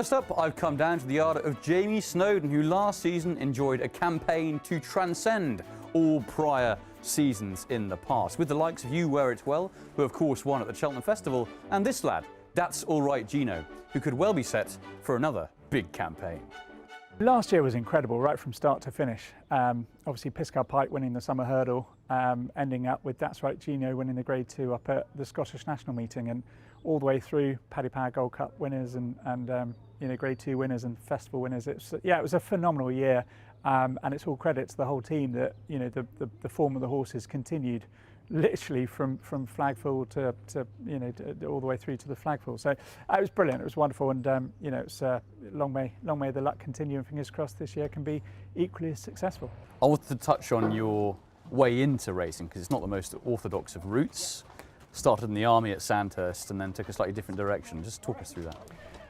First up, I've come down to the yard of Jamie Snowden, who last season enjoyed a campaign to transcend all prior seasons in the past, with the likes of You Wear It Well, who of course won at the Cheltenham Festival, and this lad, That's All Right Gino, who could well be set for another big campaign. Last year was incredible, right from start to finish. Obviously Pisgah Pike winning the summer hurdle, ending up with That's Right Gino winning the Grade 2 up at the Scottish National Meeting, and all the way through Paddy Power Gold Cup winners and Grade 2 winners and festival winners. It was a phenomenal year, and it's all credit to the whole team that the form of the horses continued, literally from flagful to all the way through to the flagful. So it was brilliant. It was wonderful, and it's long may the luck continue, and fingers crossed this year can be equally as successful. I wanted to touch on your way into racing, because it's not the most orthodox of routes. Started in the army at Sandhurst and then took a slightly different direction. Just talk us through that.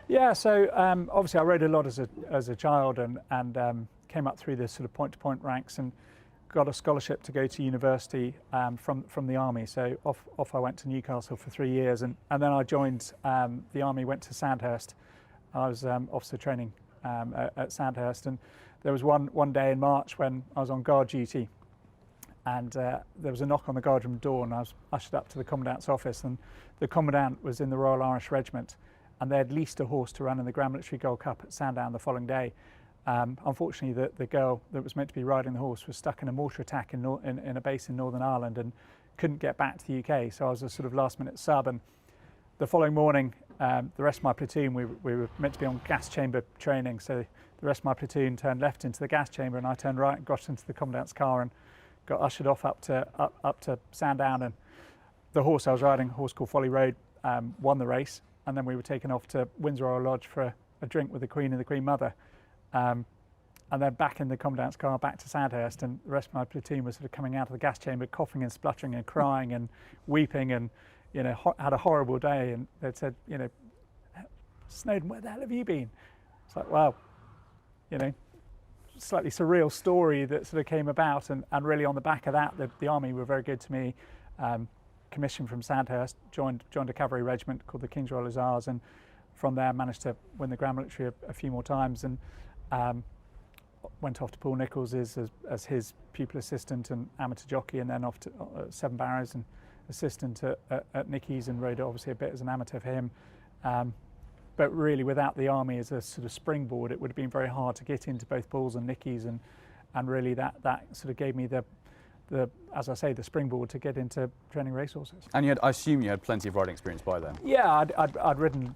Yeah, so obviously I rode a lot as a child, and came up through the sort of point-to-point ranks and got a scholarship to go to university from the army. So off I went to Newcastle for 3 years, and then I joined the army, went to Sandhurst. I was officer training at Sandhurst, and there was one day in March when I was on guard duty, and there was a knock on the guardroom door, and I was ushered up to the Commandant's office, and the Commandant was in the Royal Irish Regiment, and they had leased a horse to run in the Grand Military Gold Cup at Sandown the following day. Unfortunately, the girl that was meant to be riding the horse was stuck in a mortar attack in a base in Northern Ireland and couldn't get back to the UK, so I was a sort of last-minute sub. And the following morning, the rest of my platoon, we were meant to be on gas chamber training, so the rest of my platoon turned left into the gas chamber, and I turned right and got into the Commandant's car and got ushered off up to Sandown. And the horse I was riding, a horse called Folly Road, won the race, and then we were taken off to Windsor Royal Lodge for a drink with the Queen and the Queen Mother. And then back in the Commandant's car, back to Sandhurst, and the rest of my platoon was sort of coming out of the gas chamber, coughing and spluttering and crying and weeping, and had a horrible day. And they'd said, Snowden, where the hell have you been? It's like, well, slightly surreal story that sort of came about, and really on the back of that, the army were very good to me. Commissioned from Sandhurst, joined a cavalry regiment called the King's Royal Hussars, and from there managed to win the Grand Military a few more times, and went off to Paul Nicholls as his pupil assistant and amateur jockey, and then off to Seven Barrows and assistant at Nicky's, and rode obviously a bit as an amateur for him. But really, without the army as a sort of springboard, it would have been very hard to get into both Paul's and Nicky's, and really that sort of gave me the as I say, the springboard to get into training racehorses. And I assume you had plenty of riding experience by then. Yeah, I'd ridden.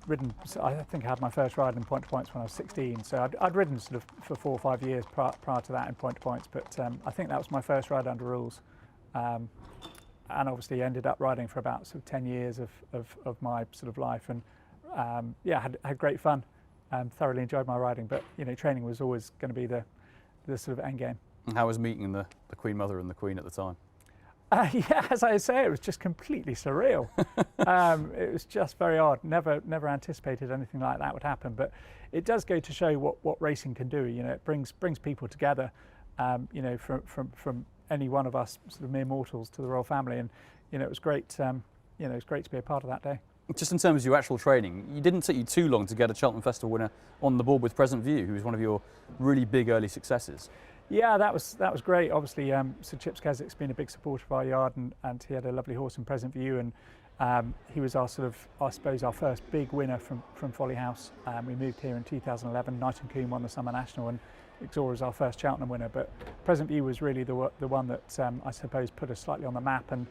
I think I had my first ride in point-to-points when I was 16. So I'd ridden sort of for 4 or 5 years prior to that in point-to-points. But I think that was my first ride under rules, and obviously ended up riding for about sort of 10 years of my sort of life, and had great fun. Thoroughly enjoyed my riding, but training was always going to be the sort of end game. And how was meeting the Queen Mother and the Queen at the time? Yeah, as I say, it was just completely surreal. It was just very odd. Never anticipated anything like that would happen. But it does go to show what racing can do. It brings people together. From any one of us sort of mere mortals to the royal family, and it was great. It was great to be a part of that day. Just in terms of your actual training, it didn't take you too long to get a Cheltenham Festival winner on the board with Present View, who was one of your really big early successes. Yeah, that was great. Obviously, Sir Chips Keswick's been a big supporter of our yard, and he had a lovely horse in Present View, and he was our sort of, I suppose, our first big winner from Folly House. We moved here in 2011. Knight and Coombe won the Summer National, and Exora was our first Cheltenham winner. But Present View was really the one that I suppose put us slightly on the map and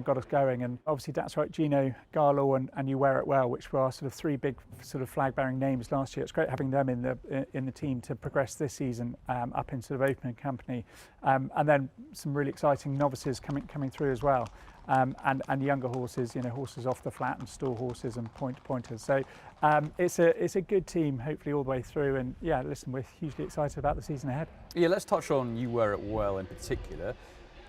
got us going. And obviously That's Right Gino, Garlaw, and You Wear It Well, which were our sort of 3 big sort of flag-bearing names last year. It's great having them in the team to progress this season up in sort of opening company, and then some really exciting novices coming through as well, and younger horses, horses off the flat and store horses and pointers. So it's a good team, hopefully all the way through. And yeah, listen, we're hugely excited about the season ahead. Yeah, let's touch on You Wear It Well in particular.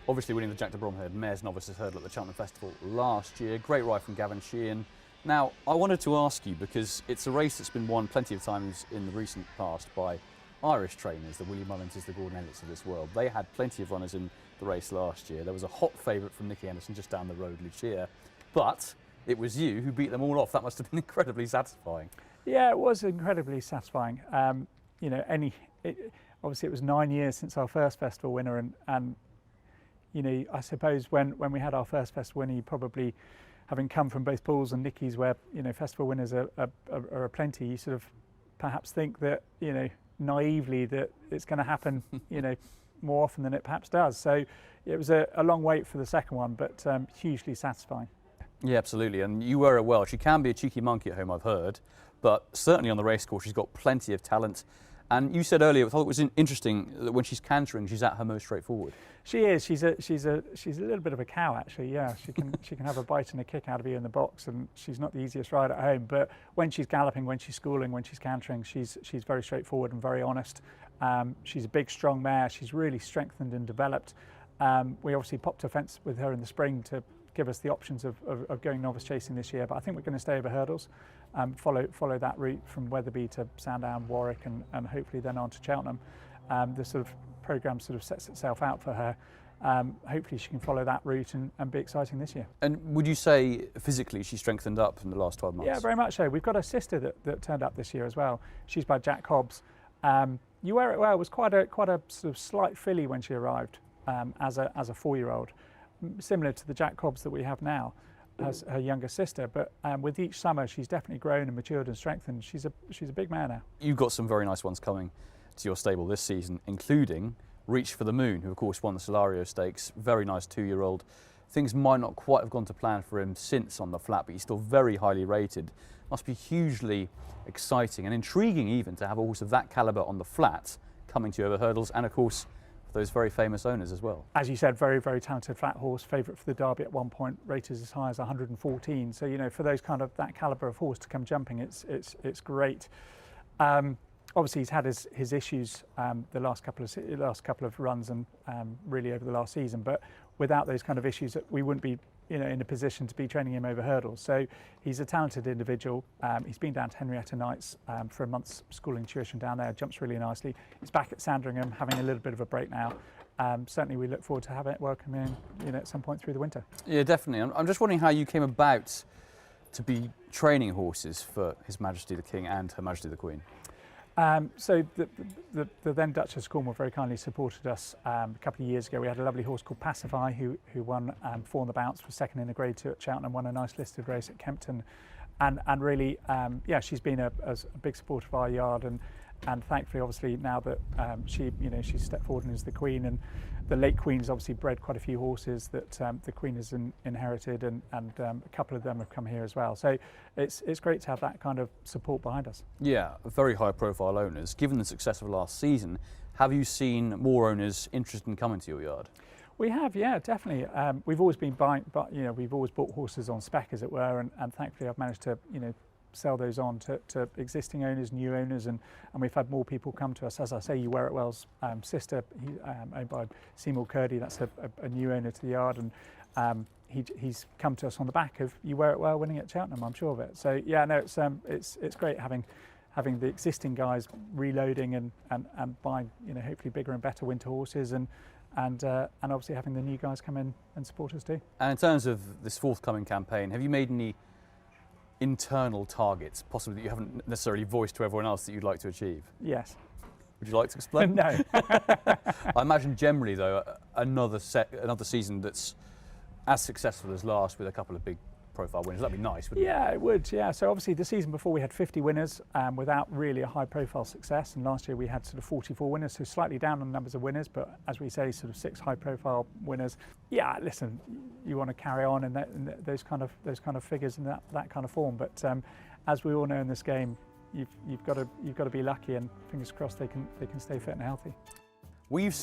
Obviously winning the Jack de Bromhead Mares Novices Hurdle at the Cheltenham Festival last year. Great ride from Gavin Sheehan. Now, I wanted to ask you, because it's a race that's been won plenty of times in the recent past by Irish trainers, the Willie Mullinses, the Gordon Elliots of this world. They had plenty of runners in the race last year. There was a hot favourite from Nicky Anderson just down the road, Lucia. But it was you who beat them all off. That must have been incredibly satisfying. Yeah, it was incredibly satisfying. You know, obviously it was 9 years since our first festival winner, and you know, I suppose when we had our first festival winner, you probably, having come from both Paul's and Nicky's, where you know festival winners are aplenty, you sort of perhaps think that, you know, naively that it's going to happen, you know, more often than it perhaps does. So it was a long wait for the second one, but hugely satisfying. Yeah, absolutely. And you wear it well. She can be a cheeky monkey at home, I've heard, but certainly on the racecourse, she's got plenty of talent. And you said earlier, I thought it was interesting that when she's cantering, she's at her most straightforward. She is. She's a little bit of a cow, actually. Yeah, she can have a bite and a kick out of you in the box, and she's not the easiest ride at home. But when she's galloping, when she's schooling, when she's cantering, she's very straightforward and very honest. She's a big, strong mare. She's really strengthened and developed. We obviously popped a fence with her in the spring to give us the options of going novice chasing this year, but I think we're going to stay over hurdles, follow that route from Wetherby to Sandown, Warwick, and hopefully then on to Cheltenham. The sort of programme sort of sets itself out for her. Hopefully she can follow that route and be exciting this year. And would you say physically she's strengthened up in the last 12 months? Yeah, very much so. We've got a sister that turned up this year as well. She's by Jack Hobbs. You Wear It Well was quite a sort of slight filly when she arrived as a 4-year-old. Similar to the Jack Hobbs that we have now as her younger sister, but with each summer she's definitely grown and matured and strengthened. She's a big mare now. You've got some very nice ones coming to your stable this season, including Reach for the Moon, who of course won the Solario Stakes. Very nice 2-year-old. Things might not quite have gone to plan for him since on the flat, but he's still very highly rated. Must be hugely exciting and intriguing even to have a horse of that calibre on the flat coming to you over hurdles, and of course those very famous owners as well. As you said, very, very talented flat horse, favourite for the Derby at one point, rated as high as 114. So, you know, for those that calibre of horse to come jumping, it's great. Obviously, he's had his issues the last couple of runs and really over the last season. But without those kind of issues, we wouldn't be, you know, in a position to be training him over hurdles. So he's a talented individual. He's been down to Henrietta Knights for a month's schooling tuition down there. Jumps really nicely. He's back at Sandringham, having a little bit of a break now. Certainly, we look forward to welcoming him, you know, at some point through the winter. Yeah, definitely. I'm just wondering how you came about to be training horses for His Majesty the King and Her Majesty the Queen. So the then Duchess of Cornwall very kindly supported us a couple of years ago. We had a lovely horse called Pacify who won 4 on the bounce, was second in a Grade 2 at Cheltenham, won a nice listed race at Kempton, and really yeah, she's been a big supporter of our yard, and thankfully obviously now that she's stepped forward and is the Queen, and the late Queen's obviously bred quite a few horses that the Queen has inherited, and a couple of them have come here as well. So it's great to have that kind of support behind us. Yeah, very high profile owners. Given the success of last season, have you seen more owners interested in coming to your yard? We have, yeah, definitely. We've always been buying, but you know, we've always bought horses on spec, as it were, and thankfully I've managed to, you know, sell those on to existing owners, new owners, and we've had more people come to us. As I say, You Wear It Well's sister, owned by Seymour Curdy, that's a new owner to the yard, and he's come to us on the back of You Wear It Well winning at Cheltenham, I'm sure of it. So yeah, no, it's great having the existing guys reloading and buying, you know, hopefully bigger and better winter horses, and obviously having the new guys come in and support us too. And in terms of this forthcoming campaign, have you made any internal targets, possibly that you haven't necessarily voiced to everyone else, that you'd like to achieve? Yes. Would you like to explain? No. I imagine generally though, another season that's as successful as last, with a couple of big profile winners. That'd be nice, wouldn't it? Yeah, it would. Yeah. So obviously the season before we had 50 winners without really a high profile success, and last year we had sort of 44 winners, so slightly down on numbers of winners, but as we say, sort of 6 high profile winners. Yeah, listen, you want to carry on in those kind of figures and that kind of form, but as we all know in this game, you've got to be lucky, and fingers crossed they can stay fit and healthy. We've